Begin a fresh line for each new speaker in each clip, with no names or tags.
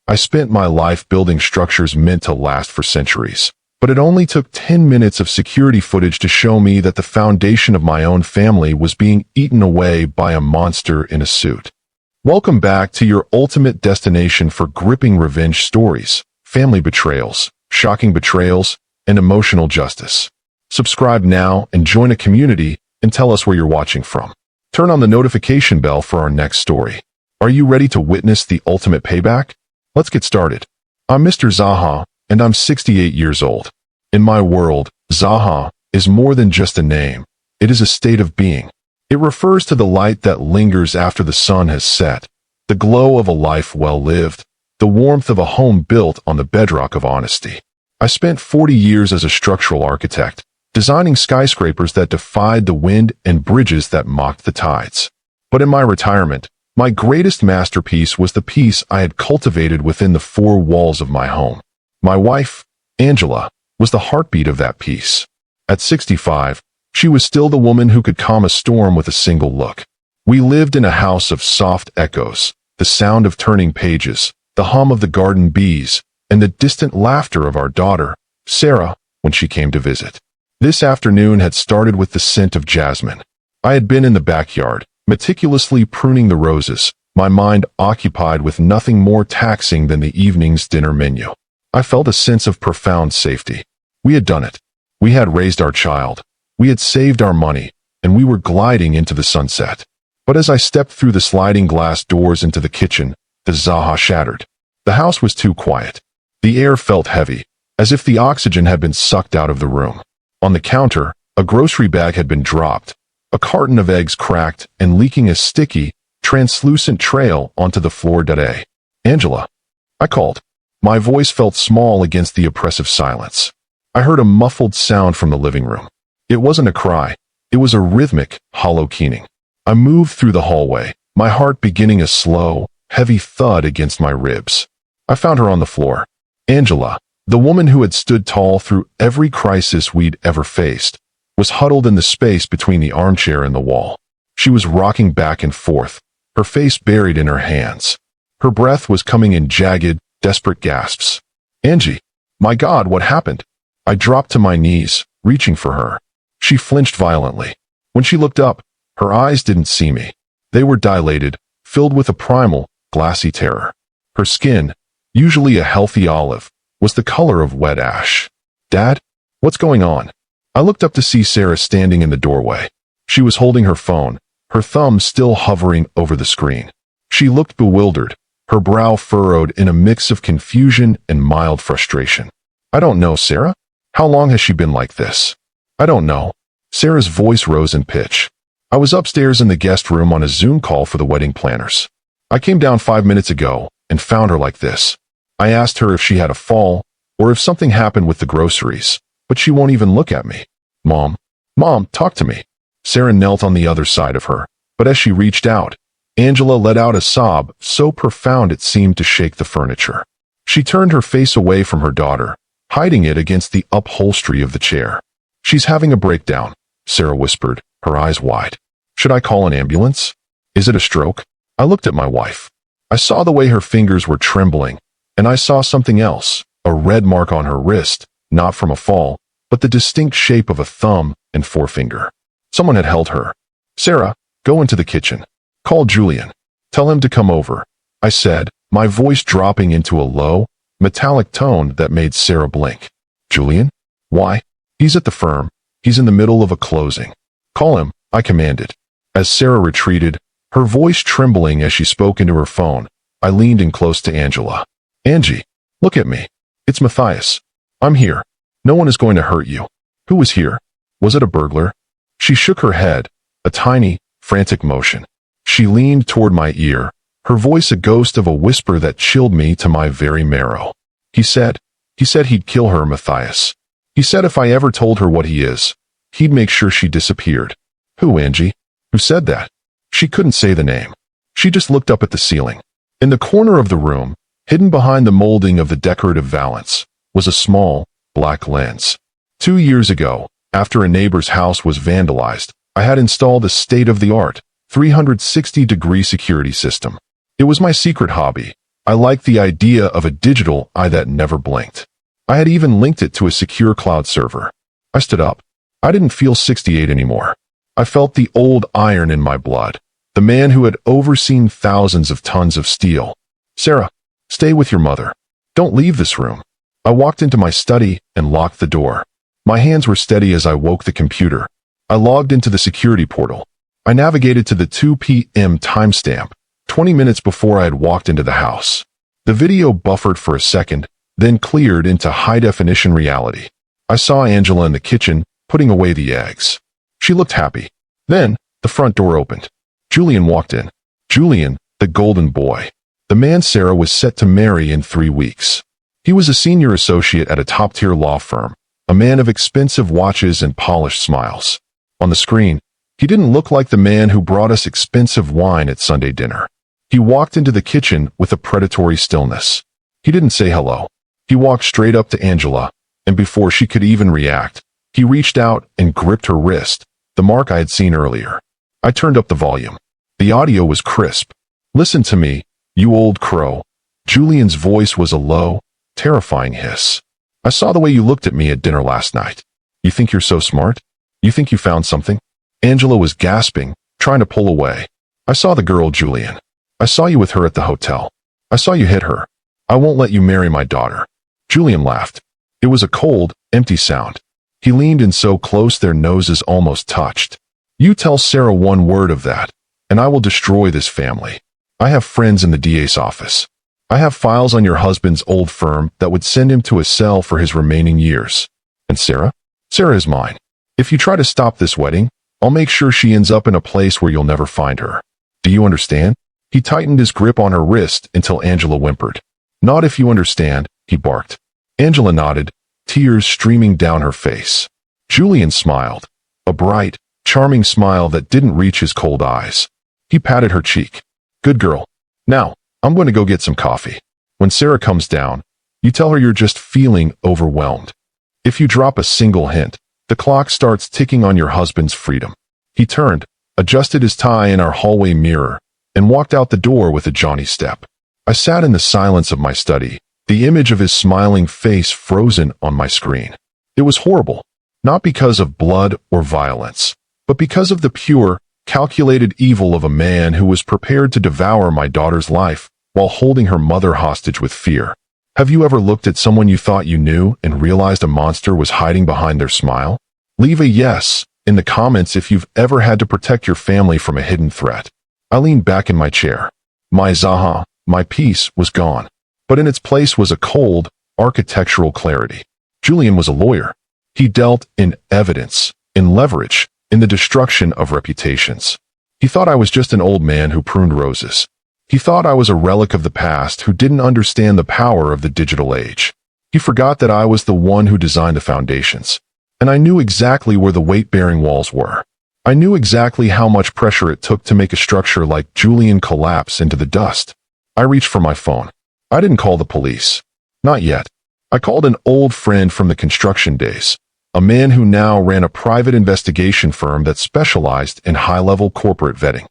I spent my life building structures meant to last for centuries. But it only took 10 minutes of security footage to show me that the foundation of my own family was being eaten away by a monster in a suit. Welcome back to your ultimate destination for gripping revenge stories, family betrayals, shocking betrayals, and emotional justice. Subscribe now and join a community and tell us where you're watching from. Turn on the notification bell for our next story. Are you ready to witness the ultimate payback? Let's get started. I'm Mr. Zaha, and I'm 68 years old. In my world, Zaha is more than just a name. It is a state of being. It refers to the light that lingers after the sun has set, the glow of a life well lived, the warmth of a home built on the bedrock of honesty. I spent 40 years as a structural architect, designing skyscrapers that defied the wind and bridges that mocked the tides. But in my retirement, my greatest masterpiece was the peace I had cultivated within the four walls of my home. My wife, Angela, was the heartbeat of that peace. At 65, she was still the woman who could calm a storm with a single look. We lived in a house of soft echoes, the sound of turning pages, the hum of the garden bees, and the distant laughter of our daughter, Sarah, when she came to visit. This afternoon had started with the scent of jasmine. I had been in the backyard, meticulously pruning the roses, my mind occupied with nothing more taxing than the evening's dinner menu. I felt a sense of profound safety. We had done it. We had raised our child. We had saved our money, and we were gliding into the sunset. But as I stepped through the sliding glass doors into the kitchen, the Zaha shattered. The house was too quiet. The air felt heavy, as if the oxygen had been sucked out of the room. On the counter, a grocery bag had been dropped, a carton of eggs cracked and leaking a sticky, translucent trail onto the floor. Angela, I called. My voice felt small against the oppressive silence. I heard a muffled sound from the living room. It wasn't a cry. It was a rhythmic, hollow keening. I moved through the hallway, my heart beginning a slow, heavy thud against my ribs. I found her on the floor. Angela, the woman who had stood tall through every crisis we'd ever faced, was huddled in the space between the armchair and the wall. She was rocking back and forth, her face buried in her hands. Her breath was coming in jagged, desperate gasps. Angie, my God, what happened? I dropped to my knees, reaching for her. She flinched violently. When she looked up, her eyes didn't see me. They were dilated, filled with a primal, glassy terror. Her skin, usually a healthy olive, was the color of wet ash. Dad? What's going on? I looked up to see Sarah standing in the doorway. She was holding her phone, her thumb still hovering over the screen. She looked bewildered, her brow furrowed in a mix of confusion and mild frustration. I don't know, Sarah. How long has she been like this? I don't know. Sarah's voice rose in pitch. I was upstairs in the guest room on a Zoom call for the wedding planners. I came down 5 minutes ago and found her like this. I asked her if she had a fall or if something happened with the groceries, but she won't even look at me. Mom, talk to me. Sarah knelt on the other side of her, but as she reached out, Angela let out a sob so profound it seemed to shake the furniture. She turned her face away from her daughter, hiding it against the upholstery of the chair. She's having a breakdown, Sarah whispered, her eyes wide. Should I call an ambulance? Is it a stroke? I looked at my wife. I saw the way her fingers were trembling, and I saw something else, a red mark on her wrist, not from a fall, but the distinct shape of a thumb and forefinger. Someone had held her. Sarah, go into the kitchen. Call Julian. Tell him to come over, I said, my voice dropping into a low, metallic tone that made Sarah blink. Julian? Why? He's at the firm. He's in the middle of a closing. Call him, I commanded. As Sarah retreated, her voice trembling as she spoke into her phone, I leaned in close to Angela. Angie, look at me. It's Matthias. I'm here. No one is going to hurt you. Who was here? Was it a burglar? She shook her head, a tiny, frantic motion. She leaned toward my ear, her voice a ghost of a whisper that chilled me to my very marrow. He said he'd kill her, Matthias. He said if I ever told her what he is, he'd make sure she disappeared. Who, Angie? Who said that? She couldn't say the name. She just looked up at the ceiling. In the corner of the room, hidden behind the molding of the decorative valance, was a small, black lens. 2 years ago, after a neighbor's house was vandalized, I had installed a state-of-the-art, 360-degree security system. It was my secret hobby, I liked the idea of a digital eye that never blinked. I had even linked it to a secure cloud server. I stood up. I didn't feel 68 anymore. I felt the old iron in my blood, the man who had overseen thousands of tons of steel. Sarah, stay with your mother. Don't leave this room. I walked into my study and locked the door. My hands were steady as I woke the computer. I logged into the security portal. I navigated to the 2 p.m. timestamp, 20 minutes before I had walked into the house. The video buffered for a second, then cleared into high-definition reality. I saw Angela in the kitchen, putting away the eggs. She looked happy. Then, the front door opened. Julian walked in. Julian, the golden boy. The man Sarah was set to marry in 3 weeks. He was a senior associate at a top-tier law firm, a man of expensive watches and polished smiles. On the screen, he didn't look like the man who brought us expensive wine at Sunday dinner. He walked into the kitchen with a predatory stillness. He didn't say hello. He walked straight up to Angela, and before she could even react, he reached out and gripped her wrist, the mark I had seen earlier. I turned up the volume. The audio was crisp. "Listen to me, you old crow." Julian's voice was a low, terrifying hiss. "I saw the way you looked at me at dinner last night. You think you're so smart? You think you found something?" Angela was gasping, trying to pull away. "I saw the girl, Julian. I saw you with her at the hotel. I saw you hit her. I won't let you marry my daughter." Julian laughed. It was a cold, empty sound. He leaned in so close their noses almost touched. "You tell Sarah one word of that, and I will destroy this family. I have friends in the DA's office. I have files on your husband's old firm that would send him to a cell for his remaining years. And Sarah? Sarah is mine. If you try to stop this wedding, I'll make sure she ends up in a place where you'll never find her. Do you understand?" He tightened his grip on her wrist until Angela whimpered. "Not if you understand," he barked. Angela nodded, tears streaming down her face. Julian smiled, a bright, charming smile that didn't reach his cold eyes. He patted her cheek. "Good girl. Now, I'm going to go get some coffee. When Sarah comes down, you tell her you're just feeling overwhelmed. If you drop a single hint, the clock starts ticking on your husband's freedom." He turned, adjusted his tie in our hallway mirror, and walked out the door with a jaunty step. I sat in the silence of my study, the image of his smiling face frozen on my screen. It was horrible, not because of blood or violence, but because of the pure, calculated evil of a man who was prepared to devour my daughter's life while holding her mother hostage with fear. Have you ever looked at someone you thought you knew and realized a monster was hiding behind their smile? Leave a yes in the comments if you've ever had to protect your family from a hidden threat. I leaned back in my chair. My peace was gone, but in its place was a cold, architectural clarity. Julian was a lawyer. He dealt in evidence, in leverage, in the destruction of reputations. He thought I was just an old man who pruned roses. He thought I was a relic of the past who didn't understand the power of the digital age. He forgot that I was the one who designed the foundations, and I knew exactly where the weight-bearing walls were. I knew exactly how much pressure it took to make a structure like Julian collapse into the dust. I reached for my phone. I didn't call the police. Not yet. I called an old friend from the construction days, a man who now ran a private investigation firm that specialized in high-level corporate vetting.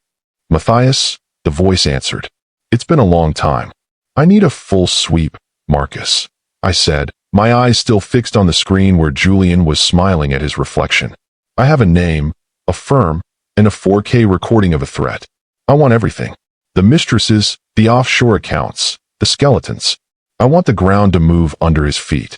"Matthias," the voice answered. "It's been a long time. I need a full sweep, Marcus," I said, my eyes still fixed on the screen where Julian was smiling at his reflection. "I have a name, a firm, and a 4K recording of a threat. I want everything. The mistresses, the offshore accounts, the skeletons. I want the ground to move under his feet."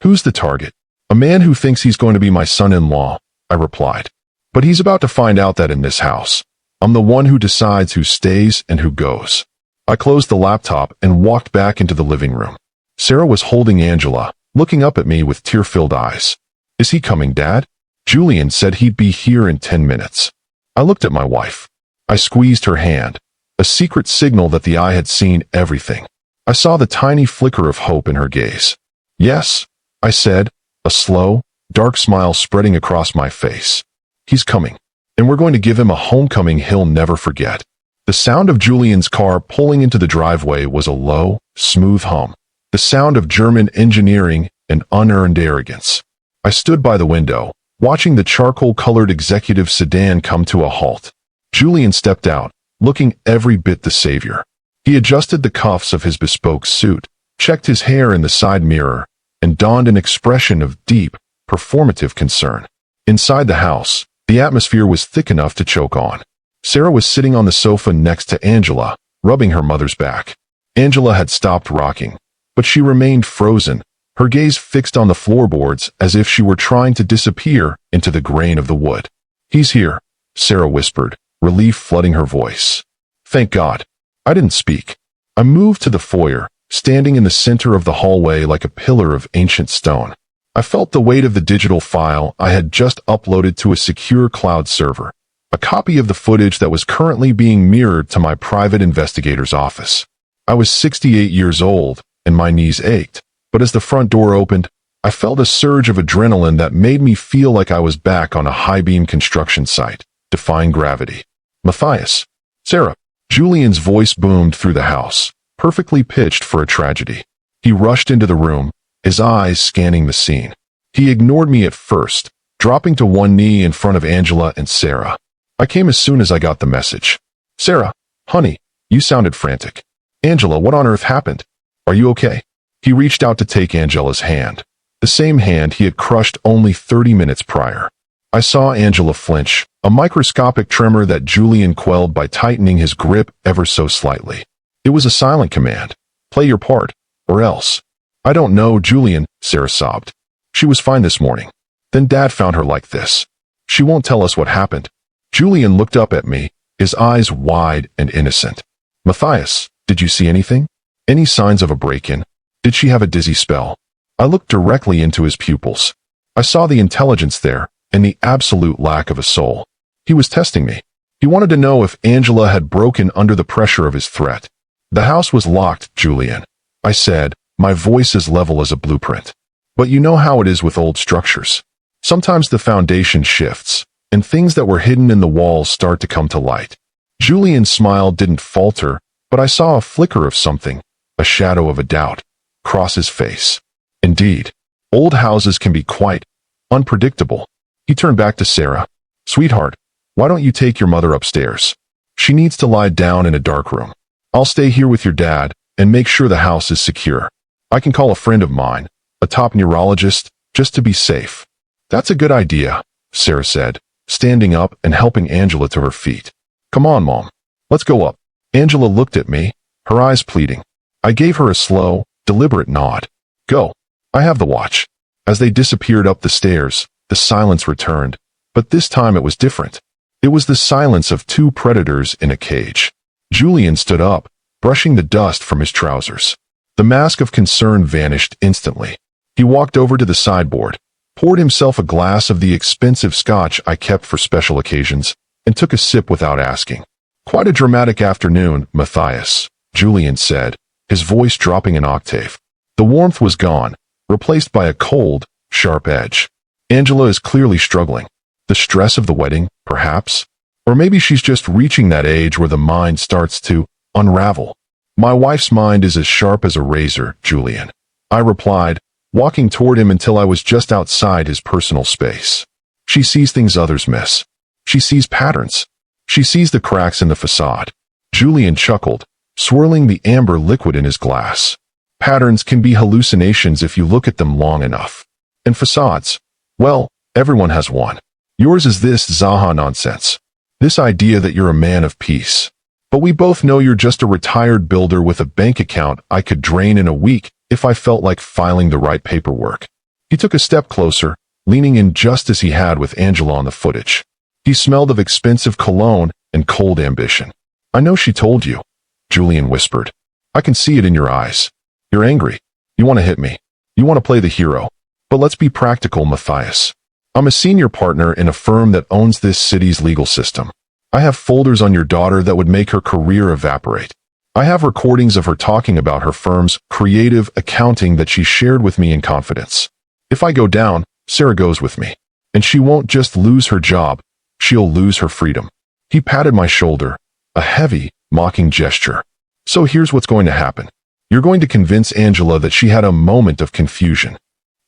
"Who's the target?" "A man who thinks he's going to be my son-in-law," I replied. "But he's about to find out that in this house, I'm the one who decides who stays and who goes." I closed the laptop and walked back into the living room. Sarah was holding Angela, looking up at me with tear-filled eyes. "Is he coming, Dad? Julian said he'd be here in 10 minutes. I looked at my wife. I squeezed her hand, a secret signal that the eye had seen everything. I saw the tiny flicker of hope in her gaze. "Yes," I said, a slow, dark smile spreading across my face. "He's coming, and we're going to give him a homecoming he'll never forget." The sound of Julian's car pulling into the driveway was a low, smooth hum, the sound of German engineering and unearned arrogance. I stood by the window, watching the charcoal-colored executive sedan come to a halt. Julian stepped out, looking every bit the savior. He adjusted the cuffs of his bespoke suit, checked his hair in the side mirror, and donned an expression of deep, performative concern. Inside the house, the atmosphere was thick enough to choke on. Sarah was sitting on the sofa next to Angela, rubbing her mother's back. Angela had stopped rocking, but she remained frozen, her gaze fixed on the floorboards as if she were trying to disappear into the grain of the wood. "He's here," Sarah whispered, relief flooding her voice. "Thank God." I didn't speak. I moved to the foyer, standing in the center of the hallway like a pillar of ancient stone. I felt the weight of the digital file I had just uploaded to a secure cloud server, a copy of the footage that was currently being mirrored to my private investigator's office. I was 68 years old, and my knees ached, but as the front door opened, I felt a surge of adrenaline that made me feel like I was back on a high-beam construction site, defying gravity. "Matthias." "Sarah." Julian's voice boomed through the house, perfectly pitched for a tragedy. He rushed into the room, his eyes scanning the scene. He ignored me at first, dropping to one knee in front of Angela and Sarah. I came as soon as I got the message. "Sarah, honey, you sounded frantic." "Angela, what on earth happened? Are you okay?" He reached out to take Angela's hand, the same hand he had crushed only 30 minutes prior. I saw Angela flinch, a microscopic tremor that Julian quelled by tightening his grip ever so slightly. It was a silent command. "Play your part, or else." "I don't know, Julian," Sarah sobbed. "She was fine this morning. Then Dad found her like this. She won't tell us what happened." Julian looked up at me, his eyes wide and innocent. "Matthias, did you see anything? Any signs of a break-in? Did she have a dizzy spell?" I looked directly into his pupils. I saw the intelligence there, and the absolute lack of a soul. He was testing me. He wanted to know if Angela had broken under the pressure of his threat. "The house was locked, Julian," I said, my voice as level as a blueprint. "But you know how it is with old structures. Sometimes the foundation shifts, and things that were hidden in the walls start to come to light." Julian's smile didn't falter, but I saw a flicker of something, a shadow of a doubt, cross his face. Indeed, old houses can be quite unpredictable. He turned back to Sarah. "Sweetheart, why don't you take your mother upstairs? She needs to lie down in a dark room. I'll stay here with your dad and make sure the house is secure. I can call a friend of mine, a top neurologist, just to be safe." "That's a good idea," Sarah said, standing up and helping Angela to her feet. "Come on, Mom. Let's go up." Angela looked at me, her eyes pleading. I gave her a slow, deliberate nod. "Go. I have the watch." As they disappeared up the stairs, the silence returned, but this time it was different. It was the silence of two predators in a cage. Julian stood up, brushing the dust from his trousers. The mask of concern vanished instantly. He walked over to the sideboard, poured himself a glass of the expensive scotch I kept for special occasions, and took a sip without asking. "Quite a dramatic afternoon, Matthias," Julian said, his voice dropping an octave. The warmth was gone, replaced by a cold, sharp edge. "Angela is clearly struggling. The stress of the wedding, perhaps? Or maybe she's just reaching that age where the mind starts to unravel." "My wife's mind is as sharp as a razor, Julian," I replied, walking toward him until I was just outside his personal space. "She sees things others miss. She sees patterns. She sees the cracks in the facade." Julian chuckled, swirling the amber liquid in his glass. "Patterns can be hallucinations if you look at them long enough. And facades, well, everyone has one. Yours is this Zaha nonsense. This idea that you're a man of peace. But we both know you're just a retired builder with a bank account I could drain in a week if I felt like filing the right paperwork." He took a step closer, leaning in just as he had with Angela on the footage. He smelled of expensive cologne and cold ambition. "I know she told you," Julian whispered. "I can see it in your eyes. You're angry. You want to hit me. You want to play the hero. But let's be practical, Matthias. I'm a senior partner in a firm that owns this city's legal system. I have folders on your daughter that would make her career evaporate. I have recordings of her talking about her firm's creative accounting that she shared with me in confidence. If I go down, Sarah goes with me. And she won't just lose her job, she'll lose her freedom." He patted my shoulder, a heavy, mocking gesture. "So here's what's going to happen. You're going to convince Angela that she had a moment of confusion.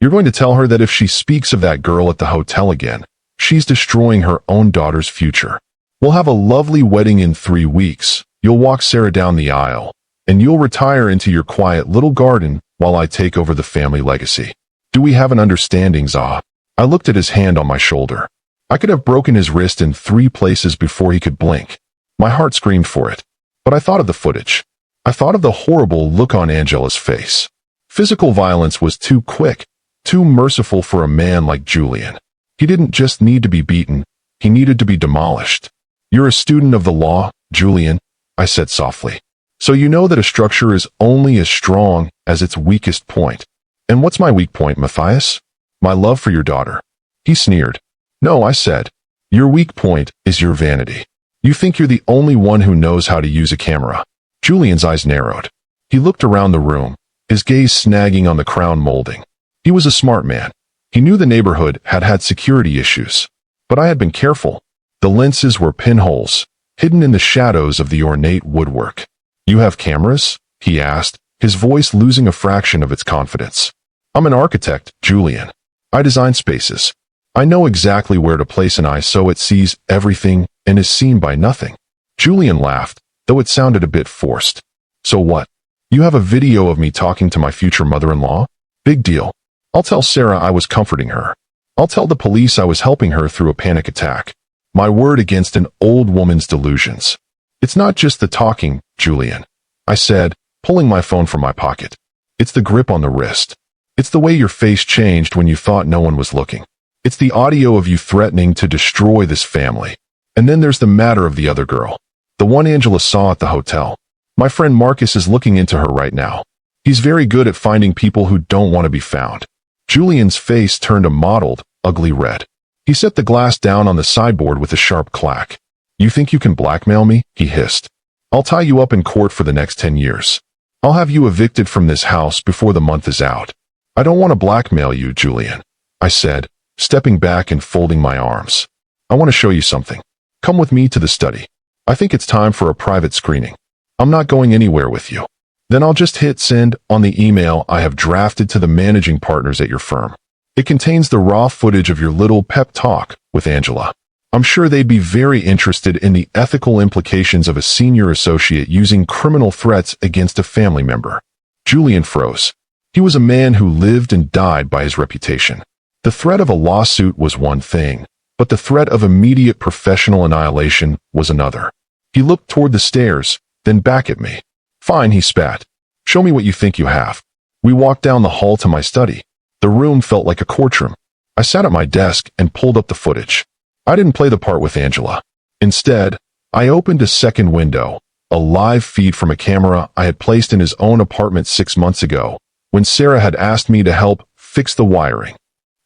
You're going to tell her that if she speaks of that girl at the hotel again, she's destroying her own daughter's future. We'll have a lovely wedding in 3 weeks. You'll walk Sarah down the aisle, and you'll retire into your quiet little garden while I take over the family legacy. Do we have an understanding, Zah? I looked at his hand on my shoulder. I could have broken his wrist in 3 places before he could blink. My heart screamed for it. But I thought of the footage. I thought of the horrible look on Angela's face. Physical violence was too quick, too merciful for a man like Julian. He didn't just need to be beaten, he needed to be demolished. You're a student of the law, Julian, I said softly. So you know that a structure is only as strong as its weakest point. And what's my weak point, Matthias? My love for your daughter. He sneered. No, I said. Your weak point is your vanity. You think you're the only one who knows how to use a camera. Julian's eyes narrowed. He looked around the room, his gaze snagging on the crown molding. He was a smart man. He knew the neighborhood had had security issues. But I had been careful. The lenses were pinholes, hidden in the shadows of the ornate woodwork. You have cameras? He asked, his voice losing a fraction of its confidence. I'm an architect, Julian. I design spaces. I know exactly where to place an eye so it sees everything and is seen by nothing. Julian laughed, though it sounded a bit forced. So what? You have a video of me talking to my future mother-in-law? Big deal. I'll tell Sarah I was comforting her. I'll tell the police I was helping her through a panic attack. My word against an old woman's delusions. It's not just the talking, Julian, I said, pulling my phone from my pocket. It's the grip on the wrist. It's the way your face changed when you thought no one was looking. It's the audio of you threatening to destroy this family. And then there's the matter of the other girl. The one Angela saw at the hotel. My friend Marcus is looking into her right now. He's very good at finding people who don't want to be found. Julian's face turned a mottled, ugly red. He set the glass down on the sideboard with a sharp clack. You think you can blackmail me? He hissed. I'll tie you up in court for the next 10 years. I'll have you evicted from this house before the month is out. I don't want to blackmail you, Julian, I said, stepping back and folding my arms. I want to show you something. Come with me to the study. I think it's time for a private screening. I'm not going anywhere with you. Then I'll just hit send on the email I have drafted to the managing partners at your firm. It contains the raw footage of your little pep talk with Angela. I'm sure they'd be very interested in the ethical implications of a senior associate using criminal threats against a family member. Julian froze. He was a man who lived and died by his reputation. The threat of a lawsuit was one thing, but the threat of immediate professional annihilation was another. He looked toward the stairs, then back at me. Fine, he spat. Show me what you think you have. We walked down the hall to my study. The room felt like a courtroom. I sat at my desk and pulled up the footage. I didn't play the part with Angela. Instead, I opened a second window, a live feed from a camera I had placed in his own apartment 6 months ago, when Sarah had asked me to help fix the wiring.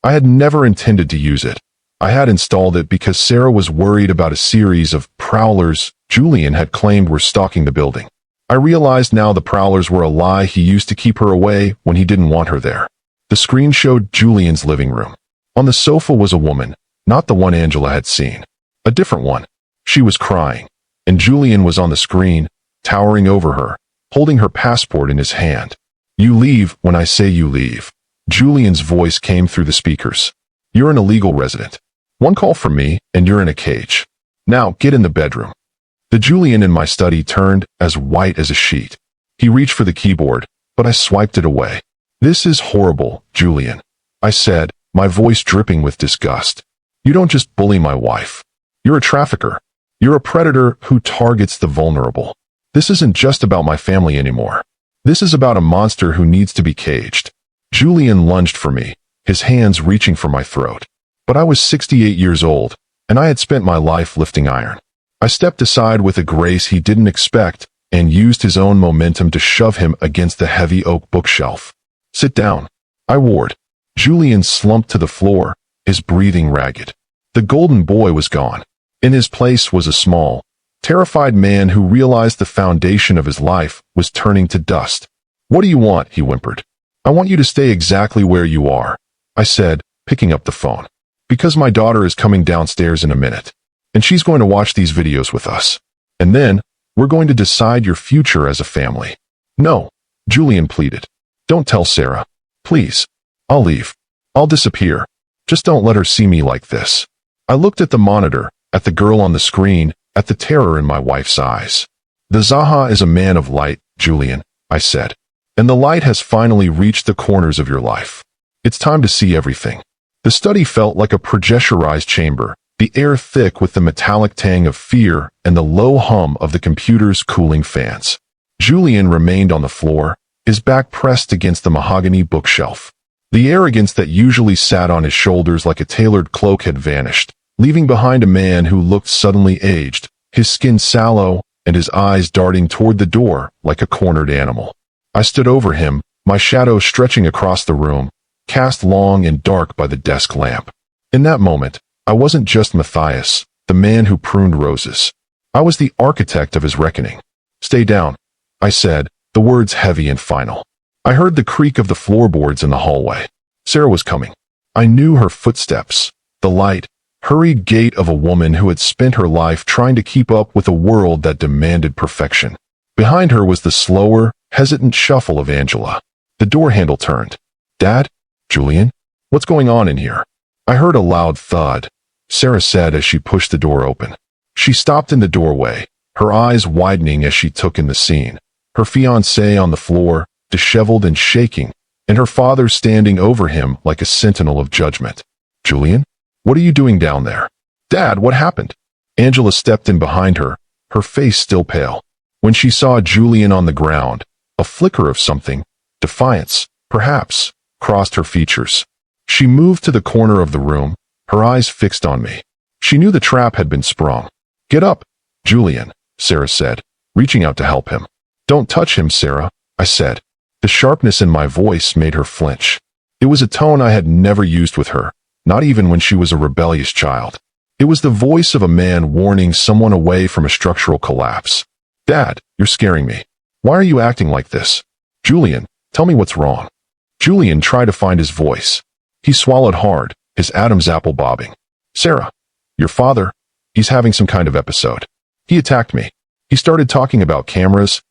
I had never intended to use it. I had installed it because Sarah was worried about a series of prowlers Julian had claimed were stalking the building. I realized now the prowlers were a lie he used to keep her away when he didn't want her there. The screen showed Julian's living room. On the sofa was a woman, not the one Angela had seen. A different one. She was crying, and Julian was on the screen, towering over her, holding her passport in his hand. You leave when I say you leave. Julian's voice came through the speakers. You're an illegal resident. One call from me, and you're in a cage. Now, get in the bedroom. The Julian in my study turned as white as a sheet. He reached for the keyboard, but I swiped it away. This is horrible, Julian, I said, my voice dripping with disgust. You don't just bully my wife. You're a trafficker. You're a predator who targets the vulnerable. This isn't just about my family anymore. This is about a monster who needs to be caged. Julian lunged for me, his hands reaching for my throat. But I was 68 years old, and I had spent my life lifting iron. I stepped aside with a grace he didn't expect and used his own momentum to shove him against the heavy oak bookshelf. Sit down, I warned. Julian slumped to the floor, his breathing ragged. The golden boy was gone. In his place was a small, terrified man who realized the foundation of his life was turning to dust. What do you want? He whimpered. I want you to stay exactly where you are, I said, picking up the phone. Because my daughter is coming downstairs in a minute, and she's going to watch these videos with us. And then, we're going to decide your future as a family. No, Julian pleaded. Don't tell Sarah. Please. I'll leave. I'll disappear. Just don't let her see me like this. I looked at the monitor, at the girl on the screen, at the terror in my wife's eyes. The Zaha is a man of light, Julian, I said. And the light has finally reached the corners of your life. It's time to see everything. The study felt like a pressurized chamber, the air thick with the metallic tang of fear and the low hum of the computer's cooling fans. Julian remained on the floor, his back pressed against the mahogany bookshelf. The arrogance that usually sat on his shoulders like a tailored cloak had vanished, leaving behind a man who looked suddenly aged, his skin sallow and his eyes darting toward the door like a cornered animal. I stood over him, my shadow stretching across the room, cast long and dark by the desk lamp. In that moment, I wasn't just Matthias, the man who pruned roses. I was the architect of his reckoning. Stay down, I said, the words heavy and final. I heard the creak of the floorboards in the hallway. Sarah was coming. I knew her footsteps, the light, hurried gait of a woman who had spent her life trying to keep up with a world that demanded perfection. Behind her was the slower, hesitant shuffle of Angela. The door handle turned. Dad? Julian? What's going on in here? I heard a loud thud, Sarah said as she pushed the door open. She stopped in the doorway, her eyes widening as she took in the scene. Her fiancé on the floor, disheveled and shaking, and her father standing over him like a sentinel of judgment. Julian? What are you doing down there? Dad, what happened? Angela stepped in behind her, her face still pale. When she saw Julian on the ground, a flicker of something, defiance, perhaps, crossed her features. She moved to the corner of the room, her eyes fixed on me. She knew the trap had been sprung. Get up, Julian, Sarah said, reaching out to help him. Don't touch him, Sarah, I said. The sharpness in my voice made her flinch. It was a tone I had never used with her, not even when she was a rebellious child. It was the voice of a man warning someone away from a structural collapse. Dad, you're scaring me. Why are you acting like this? Julian, tell me what's wrong. Julian tried to find his voice. He swallowed hard, his Adam's apple bobbing. Sarah, your father, he's having some kind of episode. He attacked me. He started talking about cameras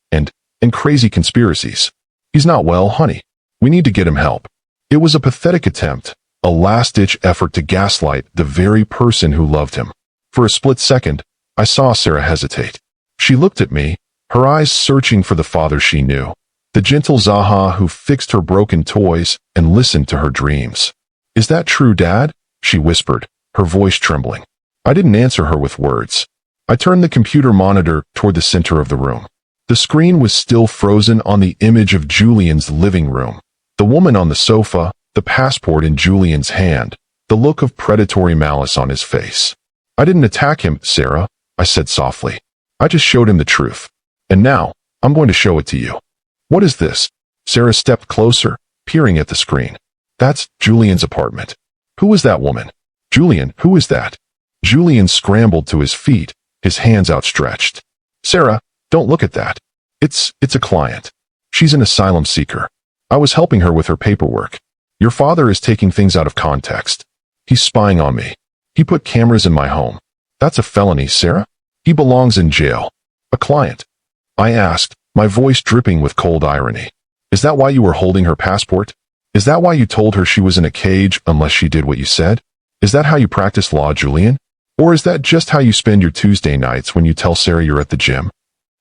and crazy conspiracies. He's not well, honey. We need to get him help. It was a pathetic attempt, a last-ditch effort to gaslight the very person who loved him. For a split second, I saw Sarah hesitate. She looked at me, her eyes searching for the father she knew, the gentle Zaha who fixed her broken toys and listened to her dreams. Is that true, Dad? She whispered, her voice trembling. I didn't answer her with words. I turned the computer monitor toward the center of the room. The screen was still frozen on the image of Julian's living room. The woman on the sofa, the passport in Julian's hand, the look of predatory malice on his face. I didn't attack him, Sarah, I said softly. I just showed him the truth. And now, I'm going to show it to you. What is this? Sarah stepped closer, peering at the screen. That's Julian's apartment. Who is that woman? Julian, who is that? Julian scrambled to his feet, his hands outstretched. Sarah, don't look at that. It's a client. She's an asylum seeker. I was helping her with her paperwork. Your father is taking things out of context. He's spying on me. He put cameras in my home. That's a felony, Sarah. He belongs in jail. A client. I asked, my voice dripping with cold irony. Is that why you were holding her passport? Is that why you told her she was in a cage unless she did what you said? Is that how you practice law, Julian? Or is that just how you spend your Tuesday nights when you tell Sarah you're at the gym?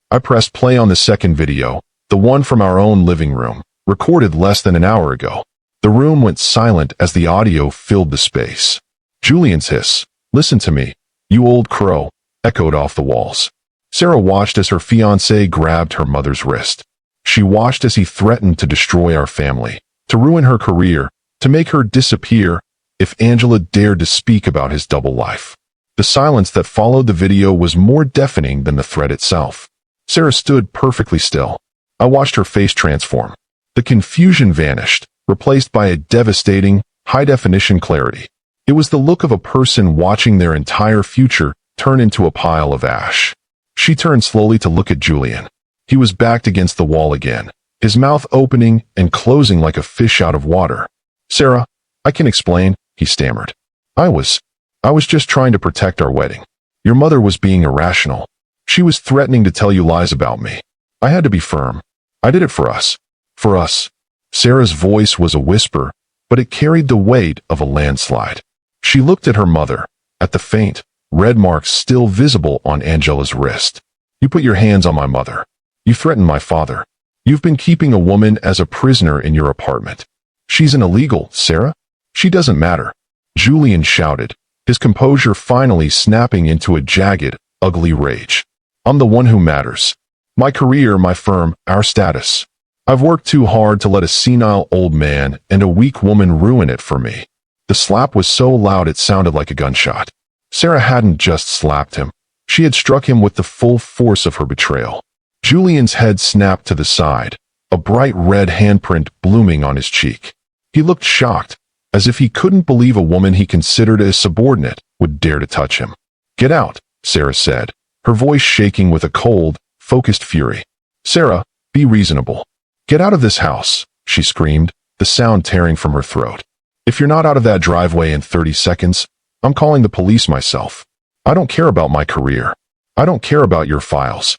I pressed play on the second video, the one from our own living room, recorded less than an hour ago. The room went silent as the audio filled the space. Julian's hiss, "Listen to me, you old crow," echoed off the walls. Sarah watched as her fiancé grabbed her mother's wrist. She watched as he threatened to destroy our family, to ruin her career, to make her disappear if Angela dared to speak about his double life. The silence that followed the video was more deafening than the threat itself. Sarah stood perfectly still. I watched her face transform. The confusion vanished, replaced by a devastating, high-definition clarity. It was the look of a person watching their entire future turn into a pile of ash. She turned slowly to look at Julian. He was backed against the wall again, his mouth opening and closing like a fish out of water. Sarah, I can explain, he stammered. I was just trying to protect our wedding. Your mother was being irrational. She was threatening to tell you lies about me. I had to be firm. I did it for us. For us. Sarah's voice was a whisper, but it carried the weight of a landslide. She looked at her mother, at the faint, red marks still visible on Angela's wrist. You put your hands on my mother. You threatened my father. You've been keeping a woman as a prisoner in your apartment. She's an illegal, Sarah. She doesn't matter. Julian shouted, his composure finally snapping into a jagged, ugly rage. I'm the one who matters. My career, my firm, our status. I've worked too hard to let a senile old man and a weak woman ruin it for me. The slap was so loud it sounded like a gunshot. Sarah hadn't just slapped him. She had struck him with the full force of her betrayal. Julian's head snapped to the side, a bright red handprint blooming on his cheek. He looked shocked, as if he couldn't believe a woman he considered a subordinate would dare to touch him. Get out, Sarah said, her voice shaking with a cold, focused fury. Sarah, be reasonable. Get out of this house, she screamed, the sound tearing from her throat. If you're not out of that driveway in 30 seconds, I'm calling the police myself. I don't care about my career. I don't care about your files.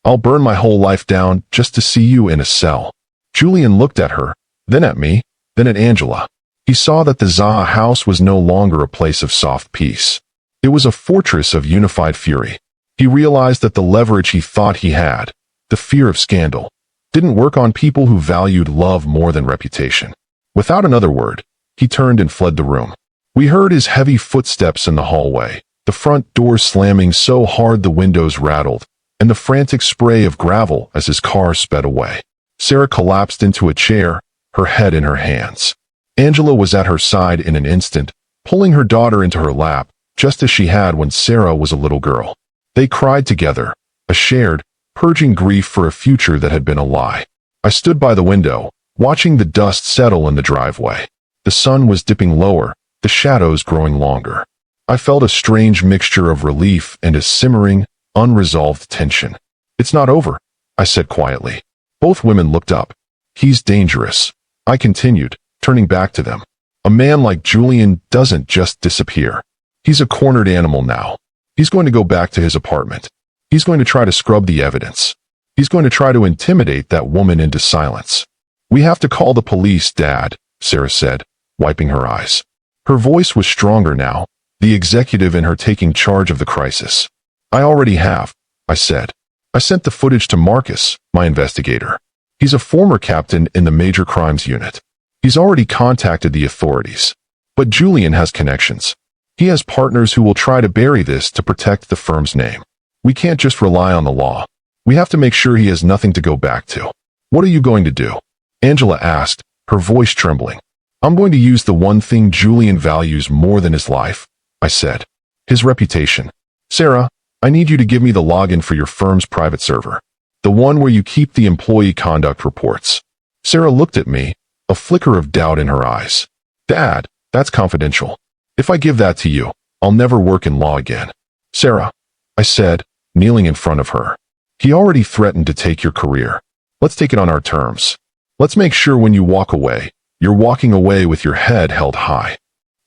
I'll burn my whole life down just to see you in a cell. Julian looked at her, then at me, then at Angela. He saw that the Zaha house was no longer a place of soft peace. It was a fortress of unified fury. He realized that the leverage he thought he had, the fear of scandal, didn't work on people who valued love more than reputation. Without another word, he turned and fled the room. We heard his heavy footsteps in the hallway, the front door slamming so hard the windows rattled, and the frantic spray of gravel as his car sped away. Sarah collapsed into a chair, her head in her hands. Angela was at her side in an instant, pulling her daughter into her lap, just as she had when Sarah was a little girl. They cried together, a shared, purging grief for a future that had been a lie. I stood by the window, watching the dust settle in the driveway. The sun was dipping lower, the shadows growing longer. I felt a strange mixture of relief and a simmering, unresolved tension. It's not over, I said quietly. Both women looked up. He's dangerous, I continued, turning back to them. A man like Julian doesn't just disappear. He's a cornered animal now. He's going to go back to his apartment. He's going to try to scrub the evidence. He's going to try to intimidate that woman into silence. We have to call the police, Dad, Sarah said, wiping her eyes. Her voice was stronger now, the executive in her taking charge of the crisis. I already have, I said. I sent the footage to Marcus, my investigator. He's a former captain in the Major Crimes Unit. He's already contacted the authorities. But Julian has connections. He has partners who will try to bury this to protect the firm's name. We can't just rely on the law. We have to make sure he has nothing to go back to. What are you going to do? Angela asked, her voice trembling. I'm going to use the one thing Julian values more than his life, I said. His reputation. Sarah, I need you to give me the login for your firm's private server. The one where you keep the employee conduct reports. Sarah looked at me, a flicker of doubt in her eyes. Dad, that's confidential. If I give that to you, I'll never work in law again. Sarah, I said, kneeling in front of her. He already threatened to take your career. Let's take it on our terms. Let's make sure when you walk away, you're walking away with your head held high.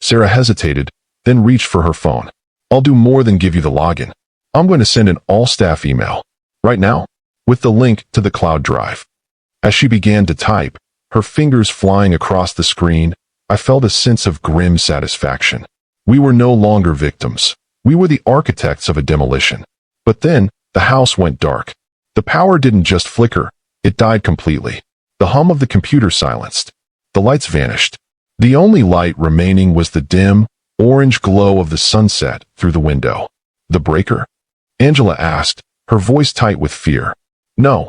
Sarah hesitated, then reached for her phone. I'll do more than give you the login. I'm going to send an all-staff email. Right now? With the link to the cloud drive. As she began to type, her fingers flying across the screen, I felt a sense of grim satisfaction. We were no longer victims. We were the architects of a demolition. But then, the house went dark. The power didn't just flicker, it died completely. The hum of the computer silenced. The lights vanished. The only light remaining was the dim, orange glow of the sunset through the window. The breaker? Angela asked, her voice tight with fear. No,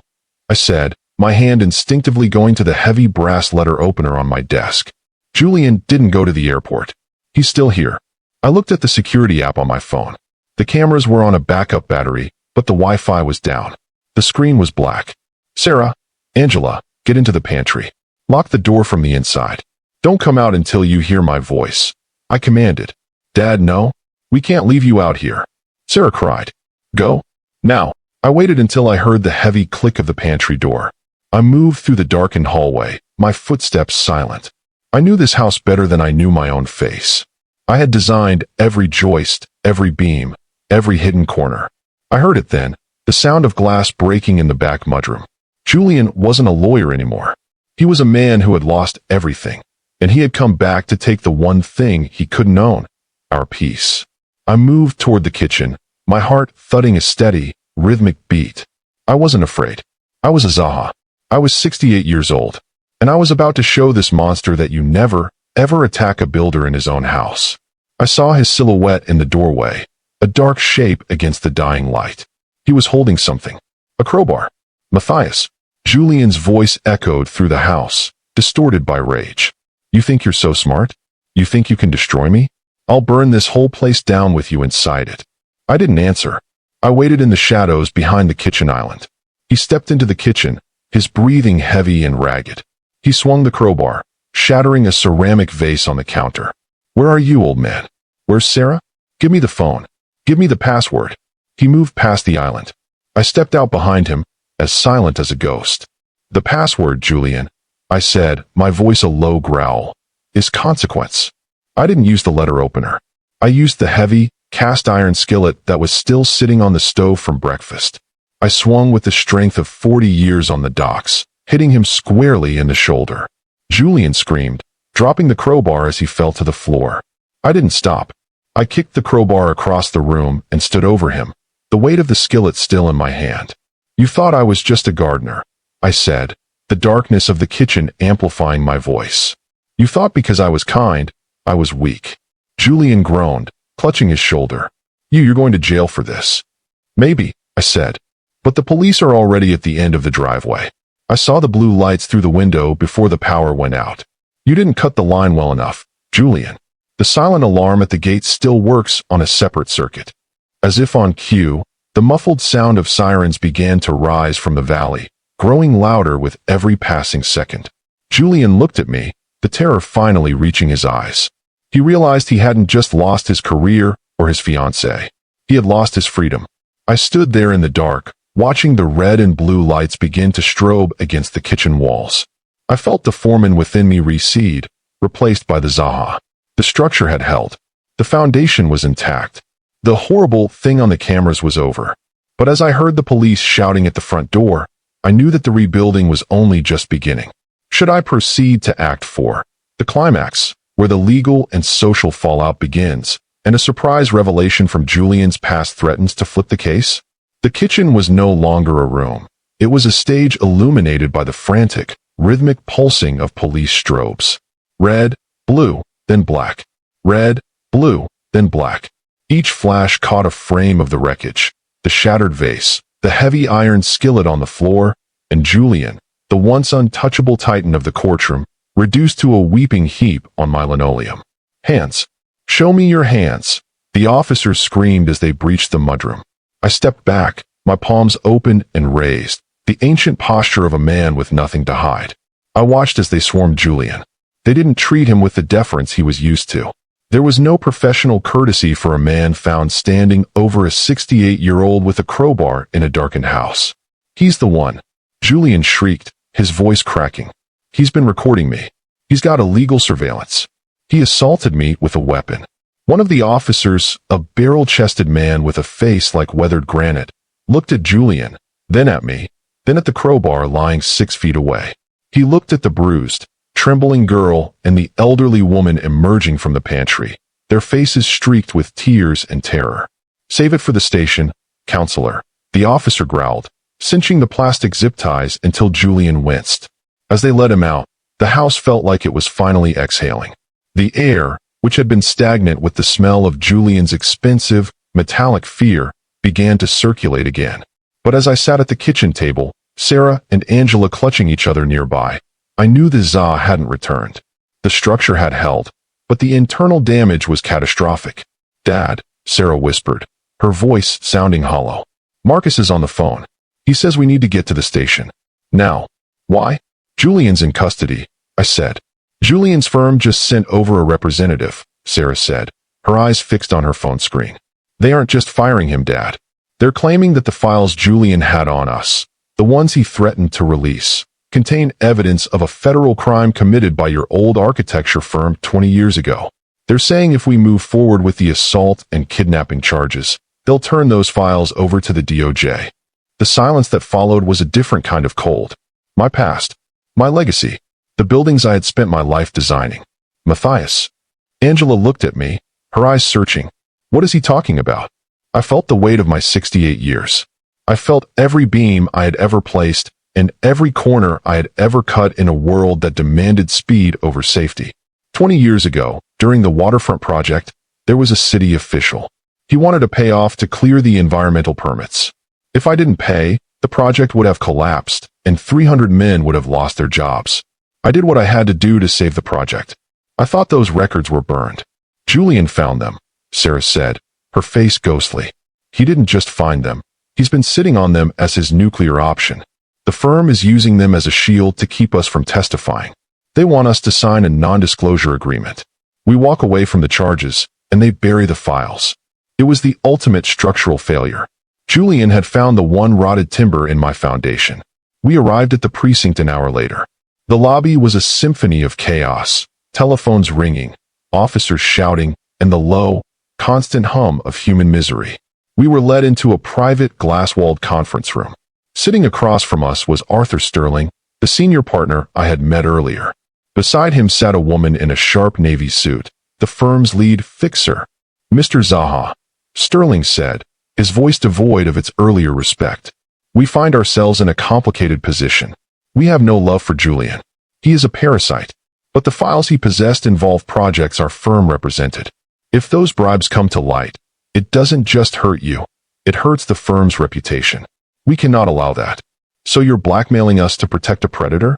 I said, my hand instinctively going to the heavy brass letter opener on my desk. Julian didn't go to the airport. He's still here. I looked at the security app on my phone. The cameras were on a backup battery, but the Wi-Fi was down. The screen was black. Sarah, Angela, get into the pantry. Lock the door from the inside. Don't come out until you hear my voice. I commanded. Dad, no. We can't leave you out here. Sarah cried. Go. Now. I waited until I heard the heavy click of the pantry door. I moved through the darkened hallway, my footsteps silent. I knew this house better than I knew my own face. I had designed every joist, every beam, every hidden corner. I heard it then, the sound of glass breaking in the back mudroom. Julian wasn't a lawyer anymore. He was a man who had lost everything, and he had come back to take the one thing he couldn't own, our peace. I moved toward the kitchen, my heart thudding a steady, rhythmic beat. I wasn't afraid. I was a Zaha. I was 68 years old, and I was about to show this monster that you never, ever attack a builder in his own house. I saw his silhouette in the doorway, a dark shape against the dying light. He was holding something. A crowbar. Matthias. Julian's voice echoed through the house, distorted by rage. You think you're so smart? You think you can destroy me? I'll burn this whole place down with you inside it. I didn't answer. I waited in the shadows behind the kitchen island. He stepped into the kitchen, his breathing heavy and ragged. He swung the crowbar, shattering a ceramic vase on the counter. Where are you, old man? Where's Sarah? Give me the phone. Give me the password. He moved past the island. I stepped out behind him, as silent as a ghost. The password, Julian, I said, my voice a low growl, is consequence. I didn't use the letter opener. I used the heavy, cast-iron skillet that was still sitting on the stove from breakfast. I swung with the strength of 40 years on the docks, hitting him squarely in the shoulder. Julian screamed, dropping the crowbar as he fell to the floor. I didn't stop. I kicked the crowbar across the room and stood over him, the weight of the skillet still in my hand. You thought I was just a gardener, I said, the darkness of the kitchen amplifying my voice. You thought because I was kind, I was weak. Julian groaned, clutching his shoulder. You're going to jail for this. Maybe, I said. But the police are already at the end of the driveway. I saw the blue lights through the window before the power went out. You didn't cut the line well enough, Julian. The silent alarm at the gate still works on a separate circuit. As if on cue, the muffled sound of sirens began to rise from the valley, growing louder with every passing second. Julian looked at me, the terror finally reaching his eyes. He realized he hadn't just lost his career or his fiancée. He had lost his freedom. I stood there in the dark, watching the red and blue lights begin to strobe against the kitchen walls. I felt the foreman within me recede, replaced by the Zaha. The structure had held. The foundation was intact. The horrible thing on the cameras was over. But as I heard the police shouting at the front door, I knew that the rebuilding was only just beginning. Should I proceed to Act 4, the climax, where the legal and social fallout begins, and a surprise revelation from Julian's past threatens to flip the case? The kitchen was no longer a room. It was a stage illuminated by the frantic, rhythmic pulsing of police strobes. Red, blue, then black. Red, blue, then black. Each flash caught a frame of the wreckage, the shattered vase, the heavy iron skillet on the floor, and Julian, the once untouchable titan of the courtroom, reduced to a weeping heap on my linoleum. Hands. Show me your hands. The officers screamed as they breached the mudroom. I stepped back, my palms open and raised, the ancient posture of a man with nothing to hide. I watched as they swarmed Julian. They didn't treat him with the deference he was used to. There was no professional courtesy for a man found standing over a 68-year-old with a crowbar in a darkened house. He's the one. Julian shrieked, his voice cracking. He's been recording me. He's got illegal surveillance. He assaulted me with a weapon. One of the officers, a barrel-chested man with a face like weathered granite, looked at Julian, then at me, then at the crowbar lying 6 feet away. He looked at the bruised, trembling girl and the elderly woman emerging from the pantry, their faces streaked with tears and terror. Save it for the station, counselor, the officer growled, cinching the plastic zip ties until Julian winced. As they let him out, the house felt like it was finally exhaling. The air, which had been stagnant with the smell of Julian's expensive, metallic fear, began to circulate again. But as I sat at the kitchen table, Sarah and Angela clutching each other nearby, I knew the Za hadn't returned. The structure had held, but the internal damage was catastrophic. Dad, Sarah whispered, her voice sounding hollow. Marcus is on the phone. He says we need to get to the station. Now. Why? Julian's in custody, I said. Julian's firm just sent over a representative, Sarah said, her eyes fixed on her phone screen. They aren't just firing him, Dad. They're claiming that the files Julian had on us, the ones he threatened to release, contain evidence of a federal crime committed by your old architecture firm 20 years ago. They're saying if we move forward with the assault and kidnapping charges, they'll turn those files over to the DOJ. The silence that followed was a different kind of cold. My past. My legacy. The buildings I had spent my life designing. Matthias. Angela looked at me, her eyes searching. What is he talking about? I felt the weight of my 68 years. I felt every beam I had ever placed, and every corner I had ever cut in a world that demanded speed over safety. 20 years ago, during the waterfront project, there was a city official. He wanted to pay off to clear the environmental permits. If I didn't pay, the project would have collapsed, and 300 men would have lost their jobs. I did what I had to do to save the project. I thought those records were burned. Julian found them, Sarah said, her face ghostly. He didn't just find them. He's been sitting on them as his nuclear option. The firm is using them as a shield to keep us from testifying. They want us to sign a non-disclosure agreement. We walk away from the charges, and they bury the files. It was the ultimate structural failure. Julian had found the one rotted timber in my foundation. We arrived at the precinct an hour later. The lobby was a symphony of chaos, telephones ringing, officers shouting, and the low, constant hum of human misery. We were led into a private, glass-walled conference room. Sitting across from us was Arthur Sterling, the senior partner I had met earlier. Beside him sat a woman in a sharp navy suit, the firm's lead fixer. "Mr. Zaha," Sterling said, his voice devoid of its earlier respect. "We find ourselves in a complicated position. We have no love for Julian. He is a parasite, but the files he possessed involve projects our firm represented. If those bribes come to light, it doesn't just hurt you, it hurts the firm's reputation. We cannot allow that. So you're blackmailing us to protect a predator?"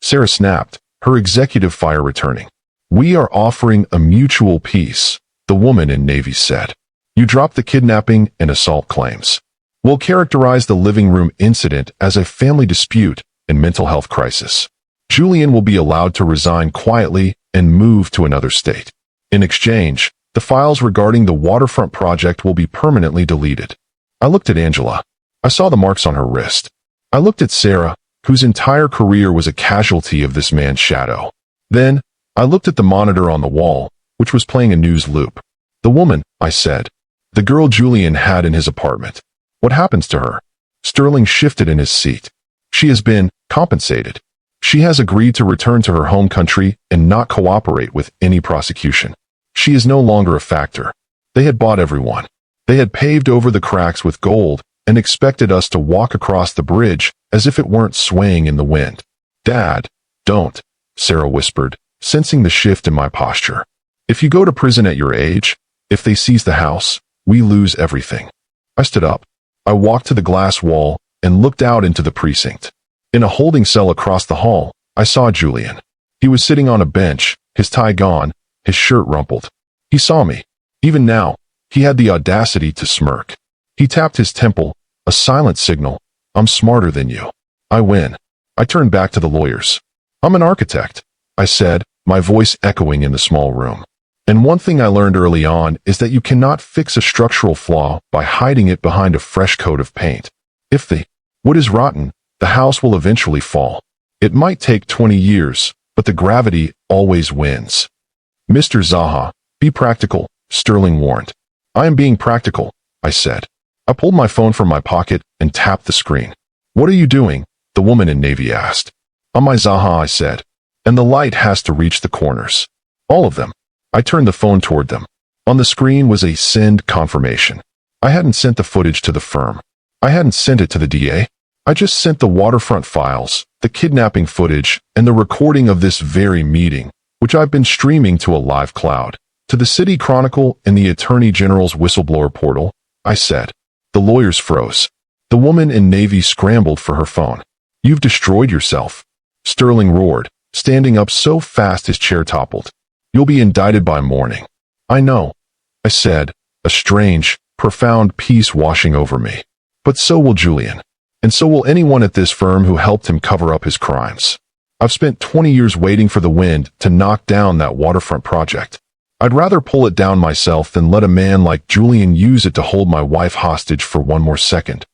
Sarah snapped, her executive fire returning. "We are offering a mutual peace," the woman in navy said. "You drop the kidnapping and assault claims. We'll characterize the living room incident as a family dispute and mental health crisis. Julian will be allowed to resign quietly and move to another state. In exchange, the files regarding the waterfront project will be permanently deleted." I looked at Angela. I saw the marks on her wrist. I looked at Sarah, whose entire career was a casualty of this man's shadow. Then, I looked at the monitor on the wall, which was playing a news loop. "The woman," I said. "The girl Julian had in his apartment. What happens to her?" Sterling shifted in his seat. "She has been compensated. She has agreed to return to her home country and not cooperate with any prosecution. She is no longer a factor. They had bought everyone. They had paved over the cracks with gold and expected us to walk across the bridge as if it weren't swaying in the wind." "Dad, don't," Sarah whispered, sensing the shift in my posture. "If you go to prison at your age, if they seize the house, we lose everything." I stood up. I walked to the glass wall and looked out into the precinct. In a holding cell across the hall, I saw Julian. He was sitting on a bench, his tie gone, his shirt rumpled. He saw me. Even now, he had the audacity to smirk. He tapped his temple, a silent signal. "I'm smarter than you. I win." I turned back to the lawyers. "I'm an architect," I said, my voice echoing in the small room. "And one thing I learned early on is that you cannot fix a structural flaw by hiding it behind a fresh coat of paint. If the wood is rotten, the house will eventually fall. It might take 20 years, but the gravity always wins." "Mr. Zaha, be practical," Sterling warned. "I am being practical," I said. I pulled my phone from my pocket and tapped the screen. "What are you doing?" the woman in navy asked. "On my Zaha," I said. "And the light has to reach the corners. All of them." I turned the phone toward them. On the screen was a send confirmation. I hadn't sent the footage to the firm. I hadn't sent it to the DA. I just sent the waterfront files, the kidnapping footage, and the recording of this very meeting, which I've been streaming to a live cloud, to the City Chronicle and the Attorney General's whistleblower portal, I said. The lawyers froze. The woman in navy scrambled for her phone. "You've destroyed yourself," Sterling roared, standing up so fast his chair toppled. "You'll be indicted by morning." "I know," I said, a strange, profound peace washing over me. "But so will Julian. And so will anyone at this firm who helped him cover up his crimes. I've spent 20 years waiting for the wind to knock down that waterfront project. I'd rather pull it down myself than let a man like Julian use it to hold my wife hostage for one more second."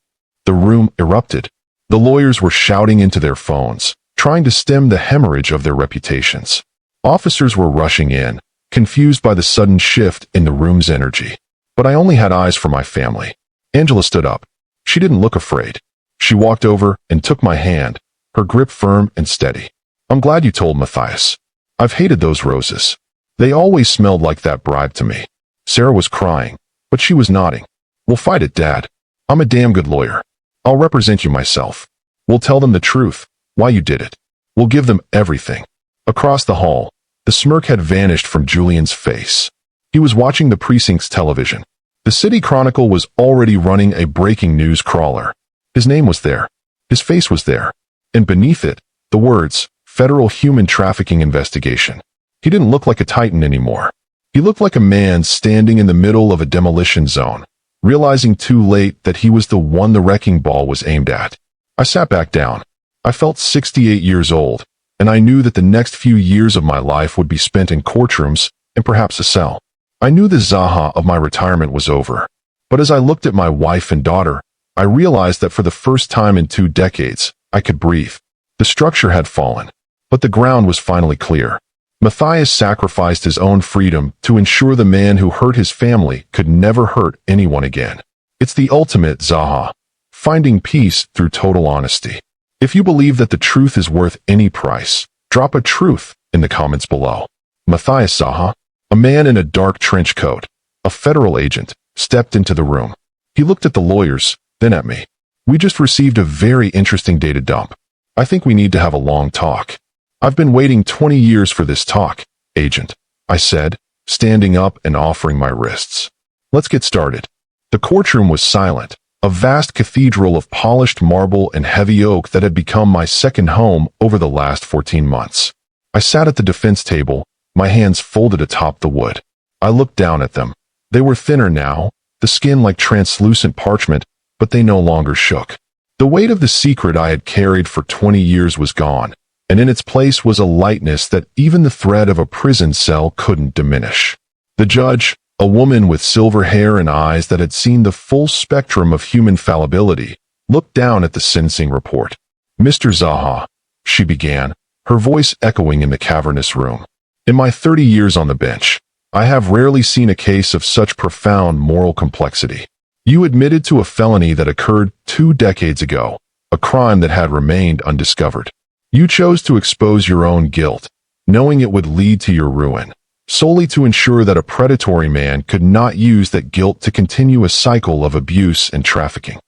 The room erupted. The lawyers were shouting into their phones, trying to stem the hemorrhage of their reputations. Officers were rushing in, confused by the sudden shift in the room's energy. But I only had eyes for my family. Angela stood up. She didn't look afraid. She walked over and took my hand, her grip firm and steady. "I'm glad you told Matthias. I've hated those roses. They always smelled like that bribe to me." Sarah was crying, but she was nodding. "We'll fight it, Dad. I'm a damn good lawyer. I'll represent you myself." We'll tell them the truth, why you did it. We'll give them everything." Across the hall, the smirk had vanished from Julian's face. He was watching the precinct's television. The City Chronicle was already running a breaking news crawler. His name was there. His face was there. And beneath it, the words, "Federal Human Trafficking Investigation." He didn't look like a titan anymore. He looked like a man standing in the middle of a demolition zone, realizing too late that he was the one the wrecking ball was aimed at. I sat back down. I felt 68 years old, and I knew that the next few years of my life would be spent in courtrooms and perhaps a cell. I knew the Zaha of my retirement was over. But as I looked at my wife and daughter, I realized that for the first time in 2 decades, I could breathe. The structure had fallen, but the ground was finally clear. Matthias sacrificed his own freedom to ensure the man who hurt his family could never hurt anyone again. It's the ultimate Zaha, finding peace through total honesty. If you believe that the truth is worth any price, drop a truth in the comments below. Matthias Zaha, a man in a dark trench coat, a federal agent, stepped into the room. He looked at the lawyers, then at me. "We just received a very interesting data dump. I think we need to have a long talk." "I've been waiting 20 years for this talk, Agent," I said, standing up and offering my wrists. "Let's get started." The courtroom was silent, a vast cathedral of polished marble and heavy oak that had become my second home over the last 14 months. I sat at the defense table, my hands folded atop the wood. I looked down at them. They were thinner now, the skin like translucent parchment, but they no longer shook. The weight of the secret I had carried for 20 years was gone, and in its place was a lightness that even the thread of a prison cell couldn't diminish. The judge, a woman with silver hair and eyes that had seen the full spectrum of human fallibility, looked down at the sentencing report. "Mr. Zaha," she began, her voice echoing in the cavernous room. "In my 30 years on the bench, I have rarely seen a case of such profound moral complexity. You admitted to a felony that occurred 2 decades ago, a crime that had remained undiscovered. You chose to expose your own guilt, knowing it would lead to your ruin, solely to ensure that a predatory man could not use that guilt to continue a cycle of abuse and trafficking."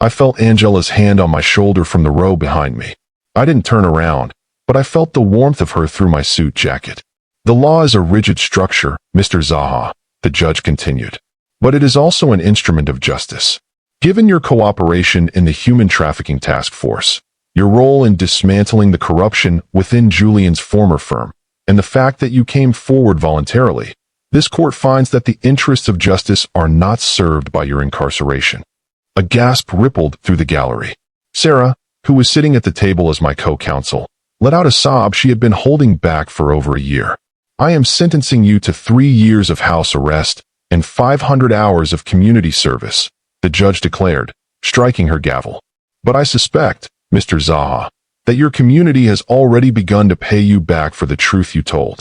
I felt Angela's hand on my shoulder from the row behind me. I didn't turn around, but I felt the warmth of her through my suit jacket. "The law is a rigid structure, Mr. Zaha," the judge continued, "but it is also an instrument of justice. Given your cooperation in the Human Trafficking Task Force, your role in dismantling the corruption within Julian's former firm, and the fact that you came forward voluntarily, this court finds that the interests of justice are not served by your incarceration." A gasp rippled through the gallery. Sarah, who was sitting at the table as my co-counsel, let out a sob she had been holding back for over a year. "I am sentencing you to 3 years of house arrest and 500 hours of community service," the judge declared, striking her gavel. "But I suspect, Mr. Zaha, that your community has already begun to pay you back for the truth you told."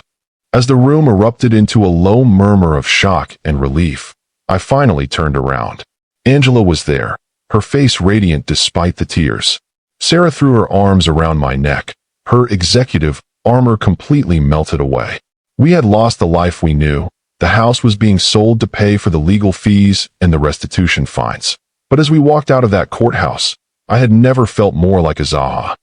As the room erupted into a low murmur of shock and relief, I finally turned around. Angela was there, her face radiant despite the tears. Sarah threw her arms around my neck, her executive armor completely melted away. We had lost the life we knew. The house was being sold to pay for the legal fees and the restitution fines. But as we walked out of that courthouse, I had never felt more like a Zaha.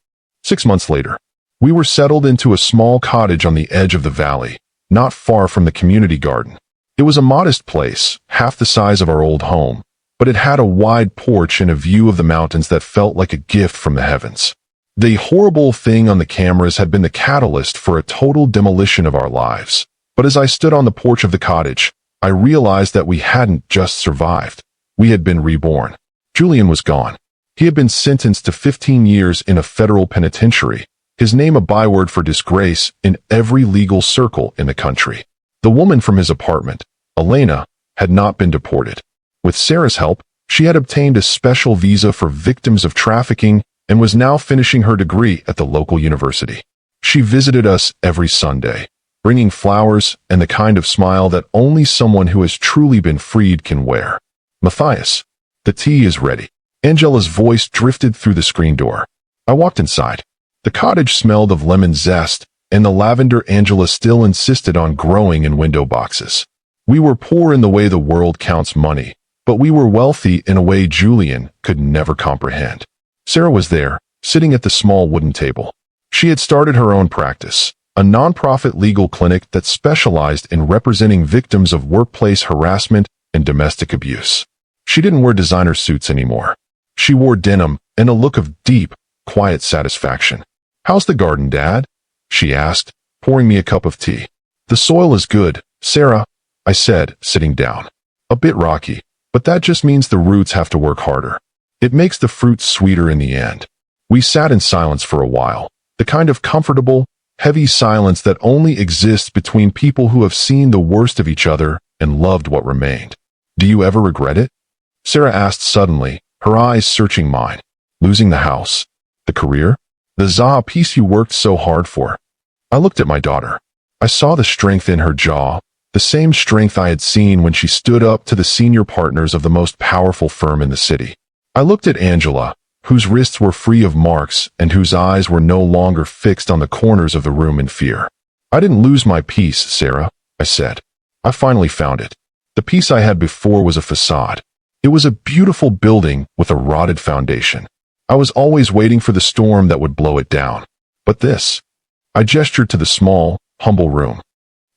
6 months later, we were settled into a small cottage on the edge of the valley, not far from the community garden. It was a modest place, half the size of our old home, but it had a wide porch and a view of the mountains that felt like a gift from the heavens. The horrible thing on the cameras had been the catalyst for a total demolition of our lives. But as I stood on the porch of the cottage, I realized that we hadn't just survived. We had been reborn. Julian was gone. He had been sentenced to 15 years in a federal penitentiary, his name a byword for disgrace in every legal circle in the country. The woman from his apartment, Elena, had not been deported. With Sarah's help, she had obtained a special visa for victims of trafficking and was now finishing her degree at the local university. She visited us every Sunday, bringing flowers and the kind of smile that only someone who has truly been freed can wear. "Matthias, the tea is ready." Angela's voice drifted through the screen door. I walked inside. The cottage smelled of lemon zest, and the lavender Angela still insisted on growing in window boxes. We were poor in the way the world counts money, but we were wealthy in a way Julian could never comprehend. Sarah was there, sitting at the small wooden table. She had started her own practice, a non-profit legal clinic that specialized in representing victims of workplace harassment and domestic abuse. She didn't wear designer suits anymore. She wore denim and a look of deep, quiet satisfaction. "How's the garden, Dad?" she asked, pouring me a cup of tea. "The soil is good, Sarah," I said, sitting down. "A bit rocky, but that just means the roots have to work harder. It makes the fruit sweeter in the end." We sat in silence for a while, the kind of comfortable, heavy silence that only exists between people who have seen the worst of each other and loved what remained. "Do you ever regret it?" Sarah asked suddenly, her eyes searching mine. "Losing the house? The career? The Zaha piece you worked so hard for?" I looked at my daughter. I saw the strength in her jaw, the same strength I had seen when she stood up to the senior partners of the most powerful firm in the city. I looked at Angela, whose wrists were free of marks and whose eyes were no longer fixed on the corners of the room in fear. "I didn't lose my peace, Sarah," I said. "I finally found it. The peace I had before was a facade. It was a beautiful building with a rotted foundation. I was always waiting for the storm that would blow it down. But this," I gestured to the small, humble room.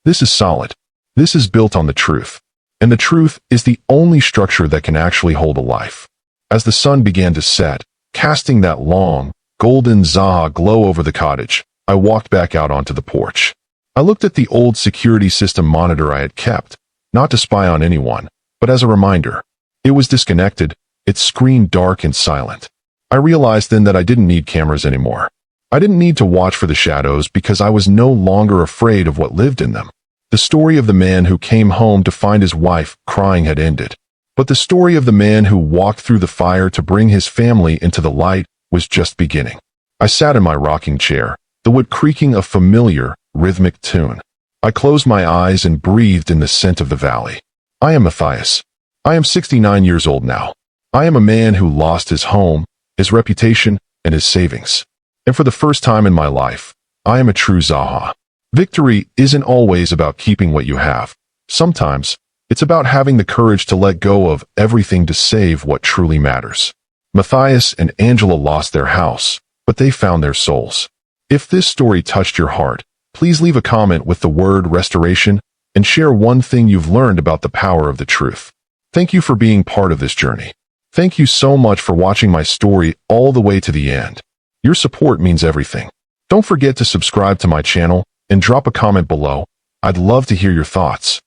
"This is solid. This is built on the truth. And the truth is the only structure that can actually hold a life." As the sun began to set, casting that long, golden Zaha glow over the cottage, I walked back out onto the porch. I looked at the old security system monitor I had kept, not to spy on anyone, but as a reminder. It was disconnected, its screen dark and silent. I realized then that I didn't need cameras anymore. I didn't need to watch for the shadows because I was no longer afraid of what lived in them. The story of the man who came home to find his wife crying had ended. But the story of the man who walked through the fire to bring his family into the light was just beginning. I sat in my rocking chair, the wood creaking a familiar, rhythmic tune. I closed my eyes and breathed in the scent of the valley. I am Matthias. I am 69 years old now. I am a man who lost his home, his reputation, and his savings. And for the first time in my life, I am a true Zaha. Victory isn't always about keeping what you have. Sometimes, it's about having the courage to let go of everything to save what truly matters. Matthias and Angela lost their house, but they found their souls. If this story touched your heart, please leave a comment with the word restoration and share one thing you've learned about the power of the truth. Thank you for being part of this journey. Thank you so much for watching my story all the way to the end. Your support means everything. Don't forget to subscribe to my channel and drop a comment below. I'd love to hear your thoughts.